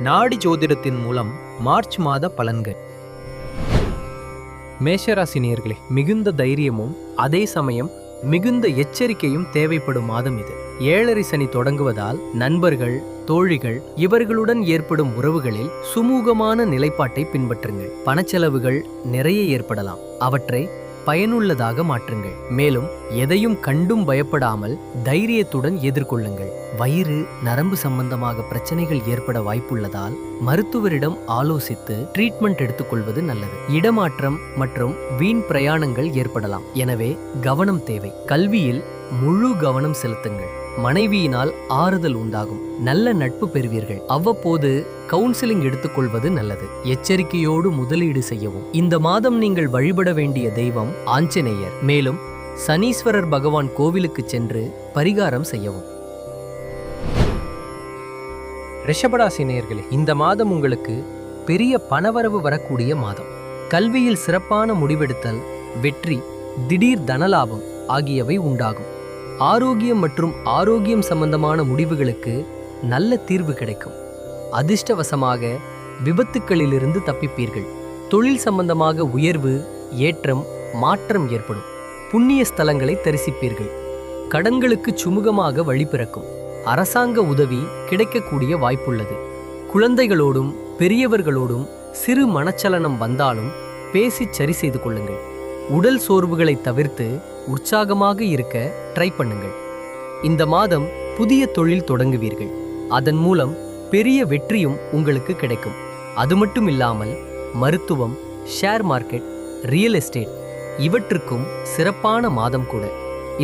நாடி ஜோதிடத்தின் மூலம் மார்ச் மாத பலன்கள். மேஷராசி நேயர்களே, மிகுந்த தைரியமும் அதே சமயம் மிகுந்த எச்சரிக்கையும் தேவைப்படும் மாதம் இது. 7.5 சனி தொடங்குவதால் நண்பர்கள், தோழிகள் இவர்களுடன் ஏற்படும் உறவுகளில் சுமூகமான நிலைப்பாட்டை பின்பற்றுங்கள். பணச்செலவுகள் நிறைய ஏற்படலாம், அவற்றை பயனுள்ளதாக மாற்றுங்கள். மேலும் எதையும் கண்டும் பயப்படாமல் தைரியத்துடன் எதிர்கொள்ளுங்கள். வயிறு, நரம்பு சம்பந்தமாக பிரச்சனைகள் ஏற்பட வாய்ப்புள்ளதால் மருத்துவரிடம் ஆலோசித்து ட்ரீட்மெண்ட் எடுத்துக்கொள்வது நல்லது. இடமாற்றம் மற்றும் வீண் பிரயாணங்கள் ஏற்படலாம், எனவே கவனம் தேவை. கல்வியில் முழு கவனம் செலுத்துங்கள். மனைவியினால் ஆறுதல் உண்டாகும். நல்ல நட்பு பெறுவீர்கள். அவ்வப்போது கவுன்சிலிங் எடுத்துக்கொள்வது நல்லது. எச்சரிக்கையோடு முதலீடு செய்யவும். இந்த மாதம் நீங்கள் வழிபட வேண்டிய தெய்வம் ஆஞ்சநேயர். மேலும் சனீஸ்வரர் பகவான் கோவிலுக்கு சென்று பரிகாரம் செய்யவும். ரிஷபராசி நேயர்களே, இந்த மாதம் உங்களுக்கு பெரிய பணவரவு வரக்கூடிய மாதம். கல்வியில் சிறப்பான முடிவெடுத்தல், வெற்றி, திடீர் தனலாபம் ஆகியவை உண்டாகும். ஆரோக்கியம் மற்றும் ஆரோக்கியம் சம்பந்தமான முடிவுகளுக்கு நல்ல தீர்வு கிடைக்கும். அதிர்ஷ்டவசமாக விபத்துக்களிலிருந்து தப்பிப்பீர்கள். தொழில் சம்பந்தமாக உயர்வு, ஏற்றம், மாற்றம் ஏற்படும். புண்ணிய ஸ்தலங்களை தரிசிப்பீர்கள். கடன்களுக்கு சுமூகமாக வழி பிறக்கும். அரசாங்க உதவி கிடைக்கக்கூடிய வாய்ப்புள்ளது. குழந்தைகளோடும் பெரியவர்களோடும் சிறு மனச்சலனம் வந்தாலும் பேசி சரி செய்து கொள்ளுங்கள். உடல் சோர்வுகளை தவிர்த்து உற்சாகமாக இருக்க ட்ரை பண்ணுங்கள். இந்த மாதம் புதிய தொழில் தொடங்குவீர்கள். அதன் மூலம் பெரிய வெற்றியும் உங்களுக்கு கிடைக்கும். அது மட்டும் இல்லாமல் மருத்துவம், ஷேர் மார்க்கெட், ரியல் எஸ்டேட் இவற்றுக்கும் சிறப்பான மாதம் கூட.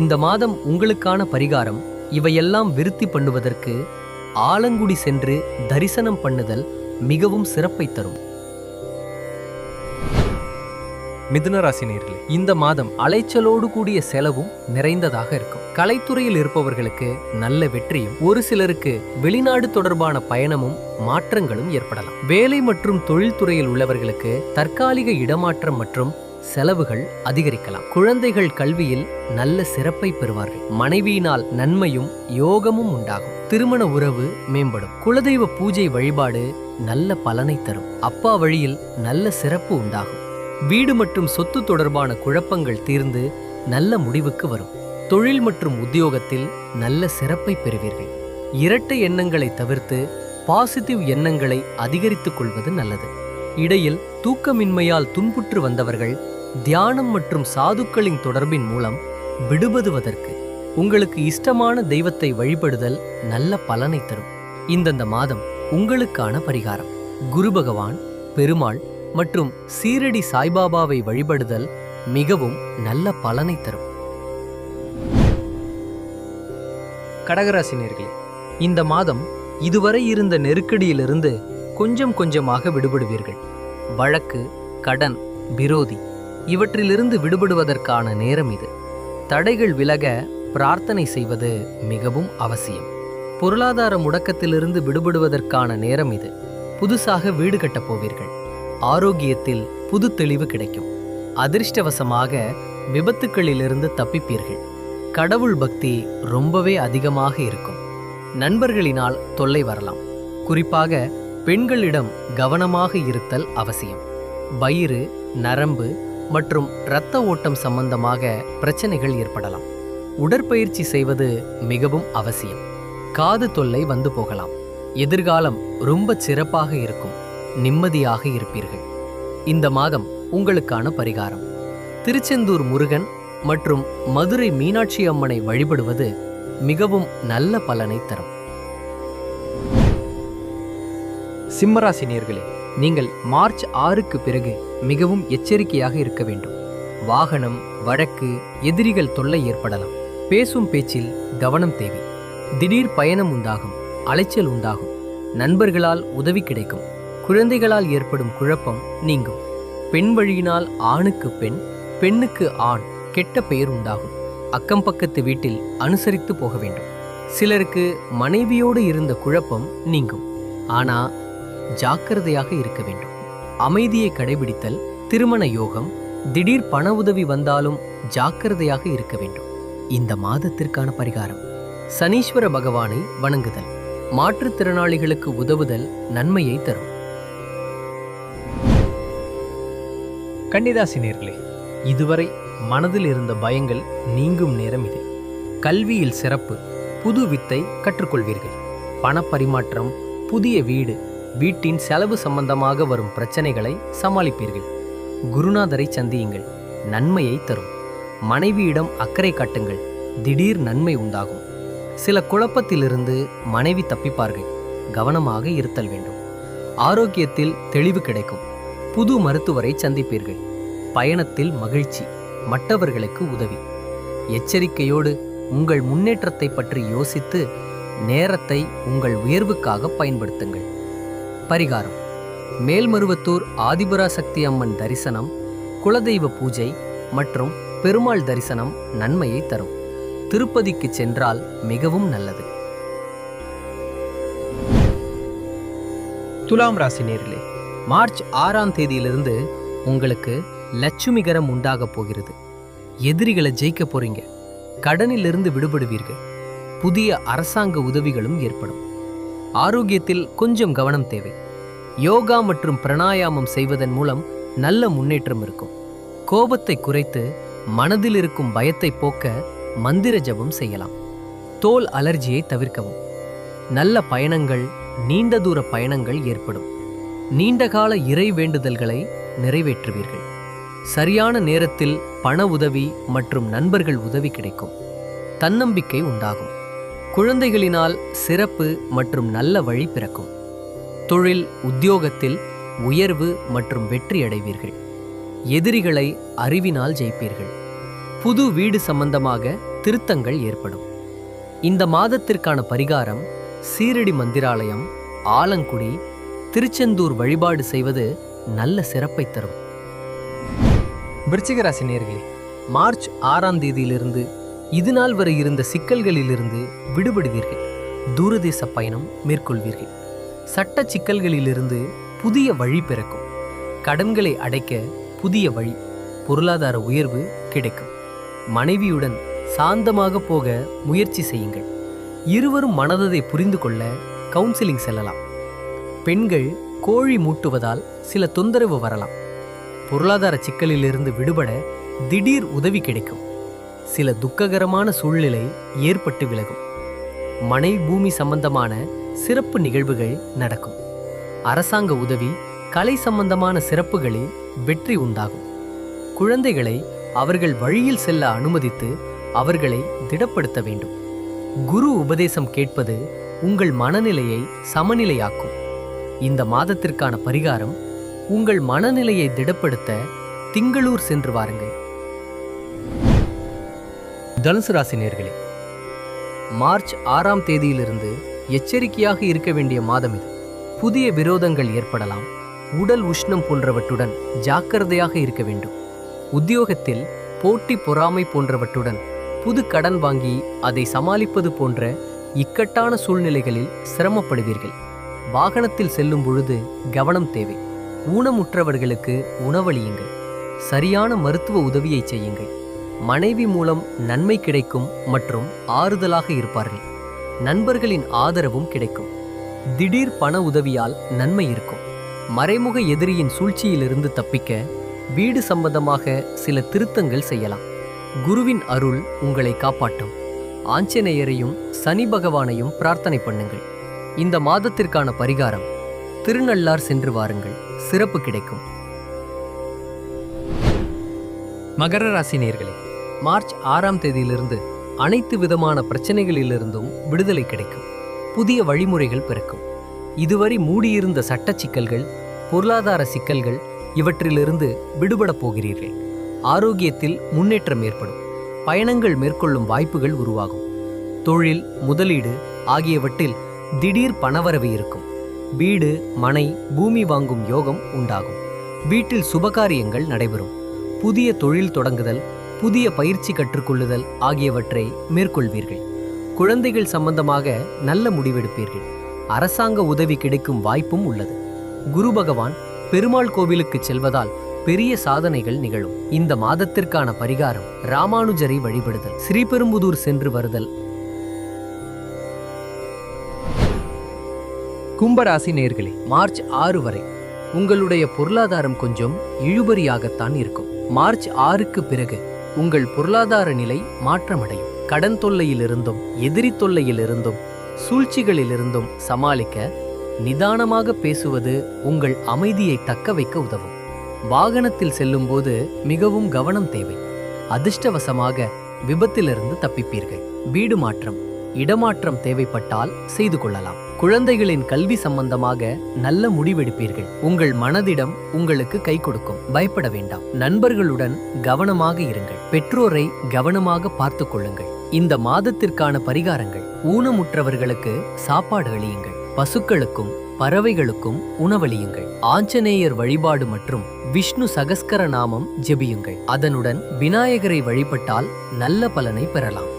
இந்த மாதம் உங்களுக்கான பரிகாரம், இவையெல்லாம் விருத்தி பண்ணுவதற்கு ஆலங்குடி சென்று தரிசனம் பண்ணுதல் மிகவும் சிறப்பை தரும். மிதுனராசி நேயர்களே, இந்த மாதம் அலைச்சலோடு கூடிய செலவும் நிறைந்ததாக இருக்கும். கலைத்துறையில் இருப்பவர்களுக்கு நல்ல வெற்றியும், ஒரு சிலருக்கு வெளிநாடு தொடர்பான பயணமும் மாற்றங்களும் ஏற்படலாம். வேலை மற்றும் தொழில்துறையில் உள்ளவர்களுக்கு தற்காலிக இடமாற்றம் மற்றும் செலவுகள் அதிகரிக்கலாம். குழந்தைகள் கல்வியில் நல்ல சிறப்பை பெறுவார்கள். மனைவியினால் நன்மையும் யோகமும் உண்டாகும். திருமண உறவு மேம்படும். குலதெய்வ பூஜை வழிபாடு நல்ல பலனை தரும். அப்பா வழியில் நல்ல சிறப்பு உண்டாகும். வீடு மற்றும் சொத்து தொடர்பான குழப்பங்கள் தீர்ந்து நல்ல முடிவுக்கு வரும். தொழில் மற்றும் உத்தியோகத்தில் நல்ல சிறப்பை பெறுவீர்கள். இரட்டை எண்ணங்களை தவிர்த்து பாசிட்டிவ் எண்ணங்களை அதிகரித்துக் கொள்வது நல்லது. இடையில் தூக்கமின்மையால் துன்புற்று வந்தவர்கள் தியானம் மற்றும் சாதுக்களின் தொடர்பின் மூலம் விடுபடுவதற்கு உங்களுக்கு இஷ்டமான தெய்வத்தை வழிபடுதல் நல்ல பலனை தரும். இந்தந்த மாதம் உங்களுக்கான பரிகாரம்: குரு பகவான், பெருமாள் மற்றும் சீரடி சாய்பாபாவை வழிபடுதல் மிகவும் நல்ல பலனை தரும். கடகராசி நேயர்களே, இந்த மாதம் இதுவரை இருந்த நெருக்கடியிலிருந்து கொஞ்சம் கொஞ்சமாக விடுபடுவீர்கள். வழக்கு, கடன், விரோதி இவற்றிலிருந்து விடுபடுவதற்கான நேரம் இது. தடைகள் விலக பிரார்த்தனை செய்வது மிகவும் அவசியம். பொருளாதார முடக்கத்திலிருந்து விடுபடுவதற்கான நேரம் இது. புதுசாக வீடு கட்டப் போவீர்கள். ஆரோக்கியத்தில் புது தெளிவு கிடைக்கும். அதிர்ஷ்டவசமாக விபத்துக்களிலிருந்து தப்பிப்பீர்கள். கடவுள் பக்தி ரொம்பவே அதிகமாக இருக்கும். நண்பர்களினால் தொல்லை வரலாம். குறிப்பாக பெண்களிடம் கவனமாக இருத்தல் அவசியம். வயிறு, நரம்பு மற்றும் இரத்த ஓட்டம் சம்பந்தமாக பிரச்சனைகள் ஏற்படலாம். உடற்பயிற்சி செய்வது மிகவும் அவசியம். காது தொல்லை வந்து போகலாம். எதிர்காலம் ரொம்ப சிறப்பாக இருக்கும். நிம்மதியாக இருப்பீர்கள். இந்த மாதம் உங்களுக்கான பரிகாரம்: திருச்செந்தூர் முருகன் மற்றும் மதுரை மீனாட்சி அம்மனை வழிபடுவது மிகவும் நல்ல பலனை தரும். சிம்மராசி நேயர்களே, நீங்கள் மார்ச் 6க்கு பிறகு மிகவும் எச்சரிக்கையாக இருக்க வேண்டும். வாகனம், வழக்கு, எதிரிகள் தொல்லை ஏற்படலாம். பேசும் பேச்சில் கவனம் தேவை. திடீர் பயணம் உண்டாகும். அலைச்சல் உண்டாகும். நண்பர்களால் உதவி கிடைக்கும். குழந்தைகளால் ஏற்படும் குழப்பம் நீங்கும். பெண் வழியினால் ஆணுக்கு பெண், பெண்ணுக்கு ஆண் கெட்ட பெயர் உண்டாகும். அக்கம் பக்கத்து வீட்டில் அனுசரித்து போக வேண்டும். சிலருக்கு மனைவியோடு இருந்த குழப்பம் நீங்கும். ஆனா ஜாக்கிரதையாக இருக்க வேண்டும். அமைதியை கடைபிடித்தல், திருமண யோகம், திடீர் பண உதவி வந்தாலும் ஜாக்கிரதையாக இருக்க வேண்டும். இந்த மாதத்திற்கான பரிகாரம்: சனீஸ்வர பகவானை வணங்குதல். மாற்றுத்திறனாளிகளுக்கு உதவுதல் நன்மையை தரும். கன்னிராசி நேயர்களே, இதுவரை மனதில் இருந்த பயங்கள் நீங்கும் நேரம் இது. கல்வியில் சிறப்பு, புது வித்தை கற்றுக்கொள்வீர்கள். பணப்பரிமாற்றம், புதிய வீடு, வீட்டின் செலவு சம்பந்தமாக வரும் பிரச்சனைகளை சமாளிப்பீர்கள். குருநாதரை சந்தியுங்கள், நன்மையை தரும். மனைவியிடம் அக்கறை காட்டுங்கள், திடீர் நன்மை உண்டாகும். சில குழப்பத்திலிருந்து மனைவி தப்பிப்பார்கள், கவனமாக இருத்தல் வேண்டும். ஆரோக்கியத்தில் தெளிவு கிடைக்கும். புது மருத்துவரை சந்திப்பீர்கள். பயணத்தில் மகிழ்ச்சி, மற்றவர்களுக்கு உதவி. எச்சரிக்கையோடு உங்கள் முன்னேற்றத்தை பற்றி யோசித்து நேரத்தை உங்கள் உயர்வுக்காக பயன்படுத்துங்கள். பரிகாரம்: மேல்மருவத்தூர் ஆதிபராசக்தி அம்மன் தரிசனம், குலதெய்வ பூஜை மற்றும் பெருமாள் தரிசனம் நன்மையை தரும். திருப்பதிக்கு சென்றால் மிகவும் நல்லது. துலாம் ராசி நேயர்களே, மார்ச் 6ஆம் தேதியிலிருந்து உங்களுக்கு லட்சுமிகரம் உண்டாக போகிறது. எதிரிகளை ஜெயிக்க போறீங்க. கடனிலிருந்து விடுபடுவீர்கள். புதிய அரசாங்க உதவிகளும் ஏற்படும். ஆரோக்கியத்தில் கொஞ்சம் கவனம் தேவை. யோகா மற்றும் பிராணாயாமம் செய்வதன் மூலம் நல்ல முன்னேற்றம் இருக்கும். கோபத்தை குறைத்து மனதில் இருக்கும் பயத்தை போக்க மந்திர ஜபம் செய்யலாம். தோல் அலர்ஜியை தவிர்க்கவும். நல்ல பயணங்கள், நீண்ட தூர பயணங்கள் ஏற்படும். நீண்டகால இறை வேண்டுதல்களை நிறைவேற்றுவீர்கள். சரியான நேரத்தில் பண உதவி மற்றும் நண்பர்கள் உதவி கிடைக்கும். தன்னம்பிக்கை உண்டாகும். குழந்தைகளினால் சிறப்பு மற்றும் நல்ல வழி பிறக்கும். தொழில், உத்தியோகத்தில் உயர்வு மற்றும் வெற்றி அடைவீர்கள். எதிரிகளை அறிவினால் ஜெயிப்பீர்கள். புது வீடு சம்பந்தமாக திருத்தங்கள் ஏற்படும். இந்த மாதத்திற்கான பரிகாரம்: சீரடி மந்திராலயம், ஆலங்குடி, திருச்செந்தூர் வழிபாடு செய்வது நல்ல சிறப்பை தரும். விருச்சிக ராசி நேயர்களே, மார்ச் 6ஆம் தேதியிலிருந்து இதுநாள் வரை இருந்த சிக்கல்களிலிருந்து விடுபடுவீர்கள். தூரதேச பயணம் மேற்கொள்வீர்கள். சட்ட சிக்கல்களிலிருந்து புதிய வழி பிறக்கும். கடன்களை அடைக்க புதிய வழி, பொருளாதார உயர்வு கிடைக்கும். மனைவியுடன் சாந்தமாக போக முயற்சி செய்யுங்கள். இருவரும் மனதை புரிந்து கொள்ள கவுன்சிலிங் செல்லலாம். பெண்கள் கோழி மூட்டுவதால் சில தொந்தரவு வரலாம். பொருளாதார சிக்கலிலிருந்து விடுபட திடீர் உதவி கிடைக்கும். சில துக்ககரமான சூழ்நிலை ஏற்பட்டு விலகும். மனை பூமி சம்பந்தமான சிறப்பு நிகழ்வுகள் நடக்கும். அரசாங்க உதவி, கலை சம்பந்தமான சிறப்புகளில் வெற்றி உண்டாகும். குழந்தைகளை அவர்கள் வழியில் செல்ல அனுமதித்து அவர்களை திடப்படுத்த வேண்டும். குரு உபதேசம் கேட்பது உங்கள் மனநிலையை சமநிலையாக்கும். இந்த மாதத்திற்கான பரிகாரம்: உங்கள் மனநிலையை திடப்படுத்த திங்களூர் சென்று வாருங்கள். தனுசு ராசி நேயர்களே, மார்ச் 6ஆம் தேதியிலிருந்து எச்சரிக்கையாக இருக்க வேண்டிய மாதம் இது. புதிய விரோதங்கள் ஏற்படலாம். உடல் உஷ்ணம் போன்றவற்றுடன் ஜாக்கிரதையாக இருக்க வேண்டும். உத்தியோகத்தில் போட்டி, பொறாமை போன்றவற்றுடன் புது கடன் வாங்கி அதை சமாளிப்பது போன்ற இக்கட்டான சூழ்நிலைகளில் சிரமப்படுவீர்கள். வாகனத்தில் செல்லும் பொழுது கவனம் தேவை. ஊனமுற்றவர்களுக்கு உணவளியுங்கள். சரியான மருத்துவ உதவியை செய்யுங்கள். மனைவி மூலம் நன்மை கிடைக்கும் மற்றும் ஆறுதலாக இருப்பார்கள். நண்பர்களின் ஆதரவும் கிடைக்கும். திடீர் பண உதவியால் நன்மை இருக்கும். மறைமுக எதிரியின் சூழ்ச்சியிலிருந்து தப்பிக்க வீடு சம்பந்தமாக சில திருத்தங்கள் செய்யலாம். குருவின் அருள் உங்களை காப்பாற்றும். ஆஞ்சநேயரையும் சனி பகவானையும் பிரார்த்தனை பண்ணுங்கள். இந்த மாதத்திற்கான பரிகாரம்: திருநள்ளார் சென்று வாருங்கள், சிறப்பு கிடைக்கும். மகர ராசி நேயர்களே, மார்ச் 6ஆம் தேதியிலிருந்து அனைத்து விதமான பிரச்சனைகளிலிருந்தும் விடுதலை கிடைக்கும். புதிய வழிமுறைகள் பிறக்கும். இதுவரை மூடியிருந்த சட்ட சிக்கல்கள், பொருளாதார சிக்கல்கள் இவற்றிலிருந்து விடுபடப் போகிறீர்கள். ஆரோக்கியத்தில் முன்னேற்றம் ஏற்படும். பயணங்கள் மேற்கொள்ளும் வாய்ப்புகள் உருவாகும். தொழில், முதலீடு ஆகியவற்றில் திடீர் பணவரவு இருக்கும். வீடு, மனை, பூமி வாங்கும் யோகம் உண்டாகும். வீட்டில் சுபகாரியங்கள் நடைபெறும். புதிய தொழில் தொடங்குதல், புதிய பயிற்சி கற்றுக்கொள்ளுதல் ஆகியவற்றை மேற்கொள்வீர்கள். குழந்தைகள் சம்பந்தமாக நல்ல முடிவெடுப்பீர்கள். அரசாங்க உதவி கிடைக்கும் வாய்ப்பும் உள்ளது. குரு பகவான் பெருமாள் கோவிலுக்கு செல்வதால் பெரிய சாதனைகள் நிகழும். இந்த மாதத்திற்கான பரிகாரம்: ராமானுஜரை வழிபடுதல், ஸ்ரீபெரும்புதூர் சென்று வருதல். கும்பராசி நேயர்களே, மார்ச் 6 வரை உங்களுடைய பொருளாதாரம் கொஞ்சம் இழுபறியாகத்தான் இருக்கும். மார்ச் 6க்கு பிறகு உங்கள் பொருளாதார நிலை மாற்றமடையும். கடன் தொல்லையிலிருந்தும் எதிரி தொல்லையிலிருந்தும் சூழ்ச்சிகளிலிருந்தும் சமாளிக்க நிதானமாக பேசுவது உங்கள் அமைதியை தக்க வைக்க உதவும். வாகனத்தில் செல்லும்போது மிகவும் கவனம் தேவை. அதிர்ஷ்டவசமாக விபத்திலிருந்து தப்பிப்பீர்கள். வீடு மாற்றம், இடமாற்றம் தேவைப்பட்டால் செய்து கொள்ளலாம். குழந்தைகளின் கல்வி சம்பந்தமாக நல்ல முடிவெடுப்பீர்கள். உங்கள் மனதிடம் உங்களுக்கு கை கொடுக்கும். பயப்பட வேண்டாம். நண்பர்களுடன் கவனமாக இருங்கள். பெற்றோரை கவனமாக பார்த்து கொள்ளுங்கள். இந்த மாதத்திற்கான பரிகாரங்கள்: ஊனமுற்றவர்களுக்கு சாப்பாடு அளியுங்கள். பசுக்களுக்கும் பறவைகளுக்கும் உணவளியுங்கள். ஆஞ்சநேயர் வழிபாடு மற்றும் விஷ்ணு சகஸ்கர நாமம் ஜெபியுங்கள். அதனுடன் விநாயகரை வழிபட்டால் நல்ல பலனை பெறலாம்.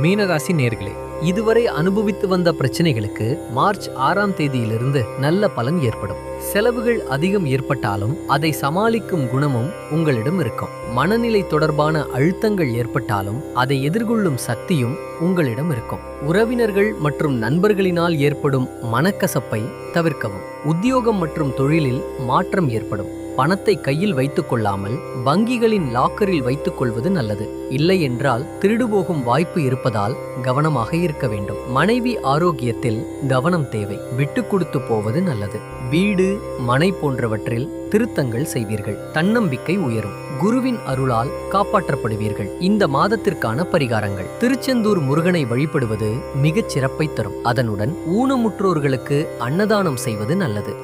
மீனராசி நேயர்களே, இதுவரை அனுபவித்து வந்த பிரச்சனைகளுக்கு மார்ச் 6ஆம் தேதியிலிருந்து நல்ல பலன் ஏற்படும். செலவுகள் அதிகம் ஏற்பட்டாலும் அதை சமாளிக்கும் குணமும் உங்களிடம் இருக்கும். மனநிலை தொடர்பான அழுத்தங்கள் ஏற்பட்டாலும் அதை எதிர்கொள்ளும் சக்தியும் உங்களிடம் இருக்கும். உறவினர்கள் மற்றும் நண்பர்களினால் ஏற்படும் மனக்கசப்பை தவிர்க்கவும். உத்தியோகம் மற்றும் தொழிலில் மாற்றம் ஏற்படும். பணத்தை கையில் வைத்துக் கொள்ளாமல் வங்கிகளின் லாக்கரில் வைத்துக் கொள்வது நல்லது. இல்லை என்றால் திருடு போகும் வாய்ப்பு இருப்பதால் கவனமாக இருக்க வேண்டும். மனைவி ஆரோக்கியத்தில் கவனம் தேவை. விட்டு கொடுத்து போவது நல்லது. வீடு, மனை போன்றவற்றில் திருத்தங்கள் செய்வீர்கள். தன்னம்பிக்கை உயரும். குருவின் அருளால் காப்பாற்றப்படுவீர்கள். இந்த மாதத்திற்கான பரிகாரங்கள்: திருச்செந்தூர் முருகனை வழிபடுவது மிகச் சிறப்பை தரும். அதனுடன் ஊனமுற்றோர்களுக்கு அன்னதானம் செய்வது நல்லது.